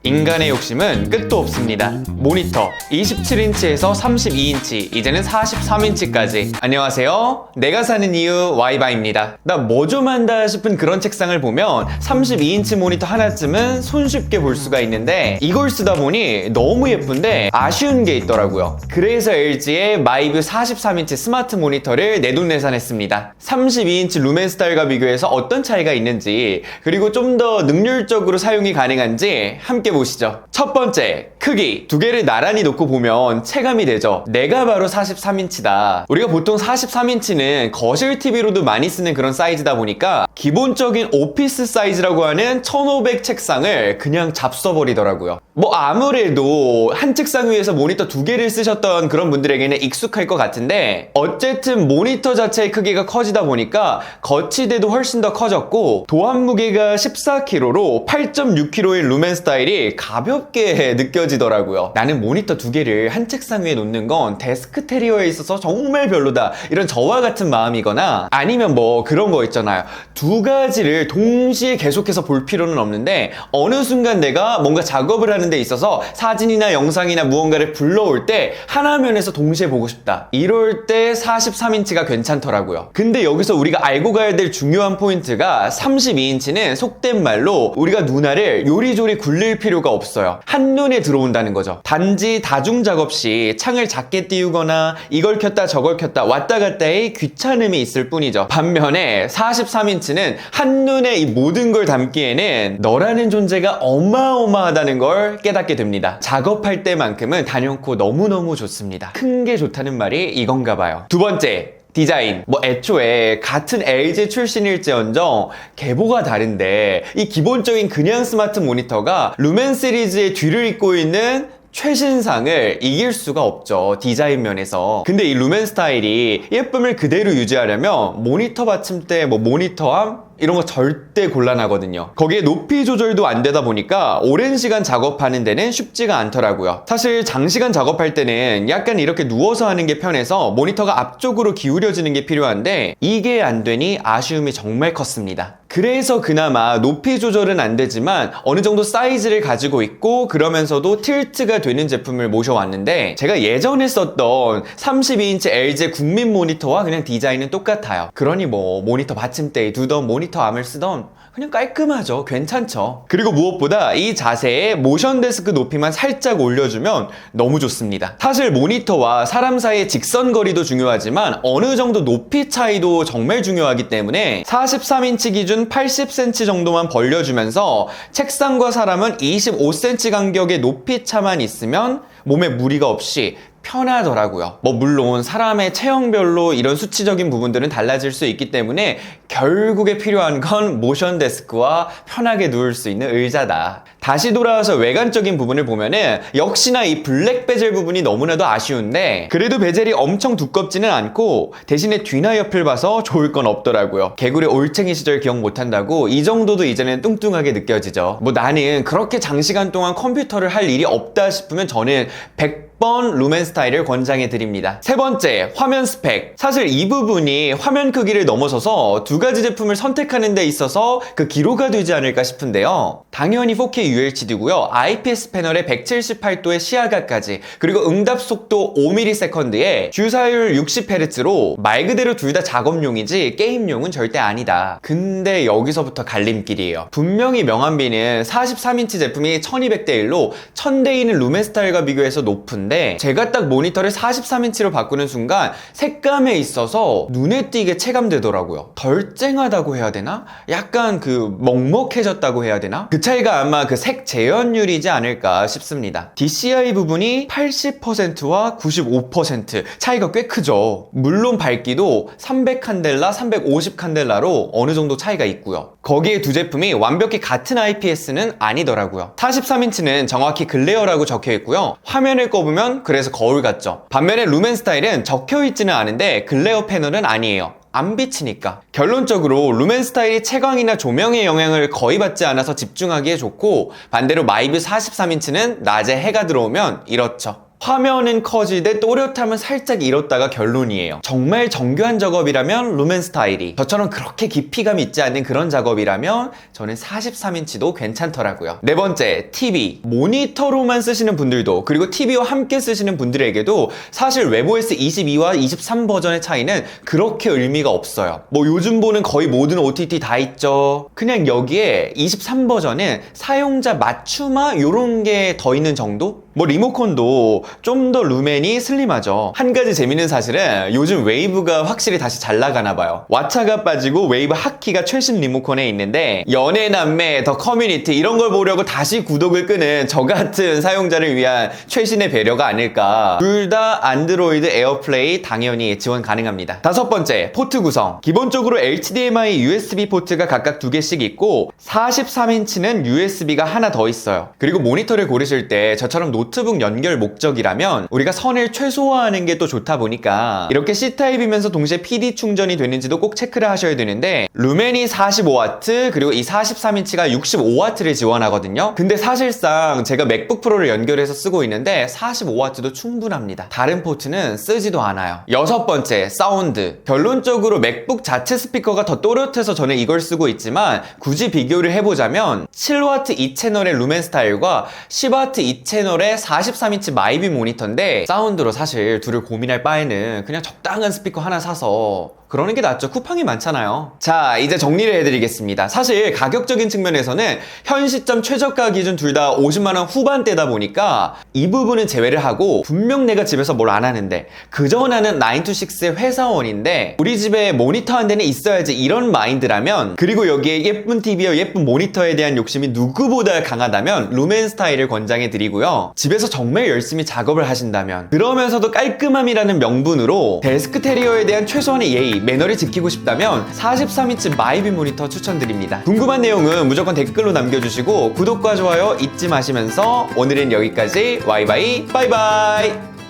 인간의 욕심은 끝도 없습니다. 모니터 27인치에서 32인치, 이제는 43인치까지. 안녕하세요. 내가 사는 이유 와이바입니다. 나 뭐 좀 한다 싶은 그런 책상을 보면 32인치 모니터 하나쯤은 손쉽게 볼 수가 있는데 이걸 쓰다 보니 너무 예쁜데 아쉬운 게 있더라고요. 그래서 LG의 마이뷰 43인치 스마트 모니터를 내돈내산했습니다. 32인치 루멘 스타일과 비교해서 어떤 차이가 있는지, 그리고 좀 더 능률적으로 사용이 가능한지 함께 보시죠. 첫 번째, 크기. 두 개를 나란히 놓고 보면 체감이 되죠. 내가 바로 43인치다. 우리가 보통 43인치는 거실 TV로도 많이 쓰는 그런 사이즈다 보니까 기본적인 오피스 사이즈라고 하는 1500 책상을 그냥 잡숴버리더라고요. 뭐 아무래도 한 책상 위에서 모니터 두 개를 쓰셨던 그런 분들에게는 익숙할 것 같은데, 어쨌든 모니터 자체의 크기가 커지다 보니까 거치대도 훨씬 더 커졌고, 도안 무게가 14kg로 8.6kg의 루멘 스타일이 가볍게 느껴지더라고요. 나는 모니터 두 개를 한 책상 위에 놓는 건 데스크 테리어에 있어서 정말 별로다, 이런 저와 같은 마음이거나, 아니면 뭐 그런 거 있잖아요. 두 가지를 동시에 계속해서 볼 필요는 없는데 어느 순간 내가 뭔가 작업을 하는 데 있어서 사진이나 영상이나 무언가를 불러올 때 하나 면에서 동시에 보고 싶다, 이럴 때 43인치가 괜찮더라고요. 근데 여기서 우리가 알고 가야 될 중요한 포인트가 32인치는 속된 말로 우리가 눈알을 요리조리 굴릴 필요가 없어요. 한눈에 들어온다는 거죠. 단지 다중 작업 시 창을 작게 띄우거나 이걸 켰다 저걸 켰다 왔다 갔다의 귀찮음이 있을 뿐이죠. 반면에 43인치는 한눈에 이 모든 걸 담기에는 너라는 존재가 어마어마하다는 걸 깨닫게 됩니다. 작업할 때만큼은 단연코 너무너무 좋습니다. 큰 게 좋다는 말이 이건가 봐요. 두 번째, 디자인. 뭐 애초에 같은 LG 출신일지언정 계보가 다른데 이 기본적인 그냥 스마트 모니터가 루멘 시리즈의 뒤를 잇고 있는 최신상을 이길 수가 없죠, 디자인 면에서. 근데 이 루멘 스타일이 예쁨을 그대로 유지하려면 모니터 받침대, 뭐 모니터암 이런 거 절대 곤란하거든요. 거기에 높이 조절도 안 되다 보니까 오랜 시간 작업하는 데는 쉽지가 않더라고요. 사실 장시간 작업할 때는 약간 이렇게 누워서 하는 게 편해서 모니터가 앞쪽으로 기울여지는 게 필요한데 이게 안 되니 아쉬움이 정말 컸습니다. 그래서 그나마 높이 조절은 안 되지만 어느 정도 사이즈를 가지고 있고 그러면서도 틸트가 되는 제품을 모셔왔는데, 제가 예전에 썼던 32인치 LG 국민 모니터와 그냥 디자인은 똑같아요. 그러니 뭐 모니터 받침대에 두던 모니터 암을 쓰던 그냥 깔끔하죠. 괜찮죠. 그리고 무엇보다 이 자세에 모션 데스크 높이만 살짝 올려주면 너무 좋습니다. 사실 모니터와 사람 사이의 직선 거리도 중요하지만 어느 정도 높이 차이도 정말 중요하기 때문에 43인치 기준 80cm 정도만 벌려주면서 책상과 사람은 25cm 간격의 높이 차만 있으면 몸에 무리가 없이 편하더라고요. 뭐 물론 사람의 체형별로 이런 수치적인 부분들은 달라질 수 있기 때문에 결국에 필요한 건 모션 데스크와 편하게 누울 수 있는 의자다. 다시 돌아와서 외관적인 부분을 보면은 역시나 이 블랙 베젤 부분이 너무나도 아쉬운데, 그래도 베젤이 엄청 두껍지는 않고 대신에 뒤나 옆을 봐서 좋을 건 없더라고요. 개구리 올챙이 시절 기억 못한다고 이 정도도 이제는 뚱뚱하게 느껴지죠. 뭐 나는 그렇게 장시간 동안 컴퓨터를 할 일이 없다 싶으면 저는 100번 루멘 스타일을 권장해 드립니다. 세 번째, 화면 스펙. 사실 이 부분이 화면 크기를 넘어서서 두 가지 제품을 선택하는 데 있어서 그 기로가 되지 않을까 싶은데요. 당연히 4K UHD고요. IPS 패널에 178도의 시야각까지, 그리고 응답 속도 5ms/s에 주사율 60Hz로 말 그대로 둘 다 작업용이지 게임용은 절대 아니다. 근데 여기서부터 갈림길이에요. 분명히 명암비는 43인치 제품이 1200대 1로 1000대 1은 루멘 스타일과 비교해서 높은데, 제가 딱 모니터를 43인치로 바꾸는 순간 색감에 있어서 눈에 띄게 체감되더라고요. 덜 쨍하다고 해야 되나? 약간 그 먹먹해졌다고 해야 되나? 그 차이가 아마 그 색 재현율이지 않을까 싶습니다. DCI 부분이 80%와 95% 차이가 꽤 크죠. 물론 밝기도 300칸델라, 350칸델라로 어느 정도 차이가 있고요. 거기에 두 제품이 완벽히 같은 IPS는 아니더라고요. 43인치는 정확히 글레어라고 적혀 있고요. 화면을 꼽으면 그래서 거울 같죠. 반면에 루멘 스타일은 적혀 있지는 않은데 글레어 패널은 아니에요. 안 비치니까. 결론적으로 루멘 스타일이 채광이나 조명의 영향을 거의 받지 않아서 집중하기에 좋고, 반대로 마이뷰 43인치는 낮에 해가 들어오면 이렇죠. 화면은 커지되 또렷함은 살짝 잃었다가 결론이에요. 정말 정교한 작업이라면 루멘 스타일이, 저처럼 그렇게 깊이감 있지 않는 그런 작업이라면 저는 43인치도 괜찮더라고요. 네 번째, TV. 모니터로만 쓰시는 분들도, 그리고 TV와 함께 쓰시는 분들에게도 사실 웹OS 22와 23 버전의 차이는 그렇게 의미가 없어요. 뭐 요즘 보는 거의 모든 OTT 다 있죠. 그냥 여기에 23 버전은 사용자 맞춤화 요런 게 더 있는 정도? 뭐 리모컨도 좀 더 루멘이 슬림하죠. 한 가지 재밌는 사실은 요즘 웨이브가 확실히 다시 잘 나가나 봐요. 왓챠가 빠지고 웨이브 핫키가 최신 리모컨에 있는데 연애 남매, 더 커뮤니티 이런 걸 보려고 다시 구독을 끄는 저 같은 사용자를 위한 최신의 배려가 아닐까. 둘 다 안드로이드 에어플레이 당연히 지원 가능합니다. 다섯 번째, 포트 구성. 기본적으로 HDMI, USB 포트가 각각 2개씩 있고 43인치는 USB가 하나 더 있어요. 그리고 모니터를 고르실 때 저처럼 노트북 연결 목적이라면 우리가 선을 최소화하는 게 또 좋다 보니까 이렇게 C타입이면서 동시에 PD 충전이 되는지도 꼭 체크를 하셔야 되는데 루멘이 45W 그리고 이 43인치가 65W를 지원하거든요. 근데 사실상 제가 맥북 프로를 연결해서 쓰고 있는데 45W도 충분합니다. 다른 포트는 쓰지도 않아요. 여섯 번째, 사운드. 결론적으로 맥북 자체 스피커가 더 또렷해서 저는 이걸 쓰고 있지만 굳이 비교를 해보자면 7W 2채널의 루멘 스타일과 10W 2채널의 43인치 마이비 모니터인데 사운드로 사실 둘을 고민할 바에는 그냥 적당한 스피커 하나 사서 그러는 게 낫죠. 쿠팡이 많잖아요. 자, 이제 정리를 해드리겠습니다. 사실 가격적인 측면에서는 현 시점 최저가 기준 둘 다 50만원 후반대다 보니까 이 부분은 제외를 하고 분명 내가 집에서 뭘 안 하는데 그저 나는 9to6의 회사원인데 우리 집에 모니터 한 대는 있어야지 이런 마인드라면, 그리고 여기에 예쁜 TV와 예쁜 모니터에 대한 욕심이 누구보다 강하다면 루멘 스타일을 권장해 드리고요. 집에서 정말 열심히 작업을 하신다면 그러면서도 깔끔함이라는 명분으로 데스크 테리어에 대한 최소한의 예의, 매너를 지키고 싶다면 43인치 마이비 모니터 추천드립니다. 궁금한 내용은 무조건 댓글로 남겨주시고 구독과 좋아요 잊지 마시면서 오늘은 여기까지. 와이바이 바이바이.